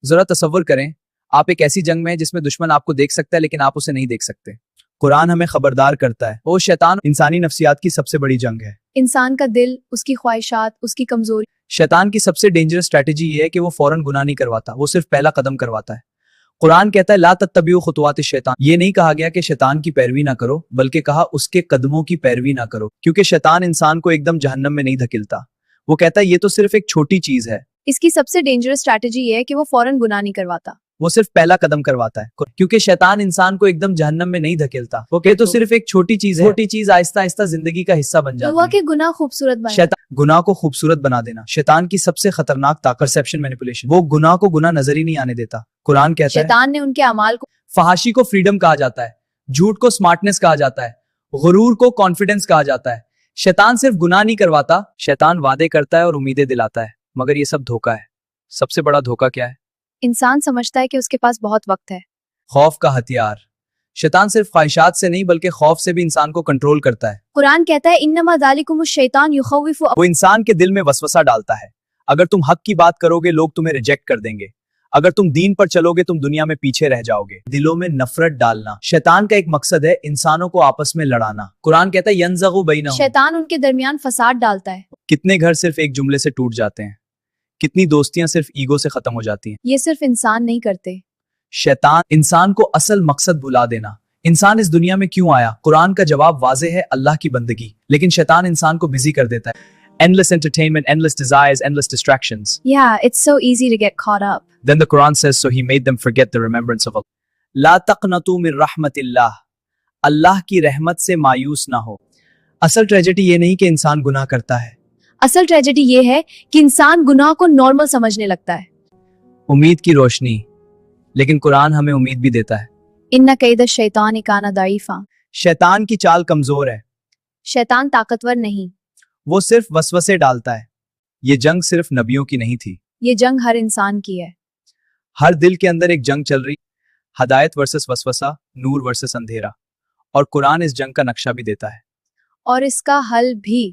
ذرا تصور کریں آپ ایک ایسی جنگ میں ہیں جس میں دشمن آپ کو دیکھ سکتا ہے لیکن آپ اسے نہیں دیکھ سکتے۔ قرآن ہمیں خبردار کرتا ہے وہ شیطان انسانی نفسیات کی سب سے بڑی جنگ ہے۔ انسان کا دل، اس کی خواہشات، اس کی کمزوری۔ شیطان کی سب سے ڈینجرس اسٹریٹجی یہ ہے کہ وہ فوراً گناہ نہیں کرواتا، وہ صرف پہلا قدم کرواتا ہے۔ قرآن کہتا ہے لا تتبعوا خطوات الشیطان، یہ نہیں کہا گیا کہ شیطان کی پیروی نہ کرو بلکہ کہا اس کے قدموں کی پیروی نہ کرو، کیونکہ شیطان انسان کو ایک دم جہنم میں نہیں دھکیلتا، وہ کہتا ہے یہ تو صرف ایک چھوٹی چیز ہے۔ اس کی سب سے ڈینجرس اسٹریٹجی یہ ہے کہ وہ فوراً گناہ نہیں کرواتا، وہ صرف پہلا قدم کرواتا ہے، کیونکہ شیطان انسان کو ایک دم جہنم میں نہیں دھکیلتا، وہ کہے تو صرف ایک چھوٹی چیز ہے، چھوٹی چیز آہستہ آہستہ زندگی کا حصہ بن جاتی ہے۔ ہوا کہ گناہ خوبصورت بنا، شیطان گناہ کو خوبصورت بنا دینا شیطان کی سب سے خطرناک طاقت پرسیپشن مینیپولیشن، وہ گناہ کو گناہ نظر ہی نہیں آنے دیتا۔ قرآن کہتا ہے شیطان نے ان کے اعمال کو، فحاشی کو فریڈم کہا جاتا ہے، جھوٹ کو سمارٹنس کہا جاتا ہے، غرور کو کانفیڈنس کہا جاتا ہے۔ شیطان صرف گناہ نہیں کرواتا، شیطان وعدے کرتا ہے اور امیدیں دلاتا ہے، مگر یہ سب دھوکا ہے۔ سب سے بڑا دھوکا کیا ہے؟ انسان سمجھتا ہے کہ اس کے پاس بہت وقت ہے۔ خوف کا ہتھیار، شیطان صرف خواہشات سے نہیں بلکہ خوف سے بھی انسان کو کنٹرول کرتا ہے۔ قرآن کہتا ہے انما ذالکم الشیطان یخوف، وہ انسان کے دل میں وسوسہ ڈالتا ہے، اگر تم حق کی بات کرو گے لوگ تمہیں ریجیکٹ کر دیں گے، اگر تم دین پر چلو گے تم دنیا میں پیچھے رہ جاؤ گے۔ دلوں میں نفرت ڈالنا، شیطان کا ایک مقصد ہے انسانوں کو آپس میں لڑانا۔ قرآن کہتا ہے ینزغ بینہم، شیطان ان کے درمیان فساد ڈالتا ہے۔ کتنے گھر صرف ایک جملے سے ٹوٹ جاتے ہیں، کتنی دوستیاں صرف ایگو سے ختم ہو جاتی ہیں۔ یہ صرف انسان نہیں کرتے، شیطان انسان کو اصل مقصد بھلا دینا۔ انسان اس دنیا میں کیوں آیا؟ قرآن کا جواب واضح ہے، اللہ کی بندگی، لیکن شیطان انسان کو بزی کر دیتا ہے۔ endless entertainment, endless desires, endless distractions. Yeah, it's so easy to get caught up. Then the Quran says, so he made them forget the remembrance of Allah. لا تقنطوا من رحمت اللہ، اللہ کی رحمت سے مایوس نہ ہو۔ اصل ٹریجڈی یہ نہیں کہ انسان گناہ کرتا ہے، اصل ٹریجڈی یہ ہے کہ انسان گناہ کو نارمل سمجھنے لگتا ہے۔ امید کی روشنی، لیکن قرآن ہمیں امید بھی دیتا ہے۔ ان کید الشیطان کان ضعیفا، شیطان کی چال کمزور ہے، شیطان طاقتور نہیں، وہ صرف وسوسے ڈالتا ہے۔ یہ جنگ صرف نبیوں کی نہیں تھی، یہ جنگ ہر انسان کی ہے۔ ہر دل کے اندر ایک جنگ چل رہی، ہدایت ورسس وسوسہ، نور ورسس اندھیرا، اور قرآن اس جنگ کا نقشہ بھی دیتا ہے، اور اس کا حل بھی۔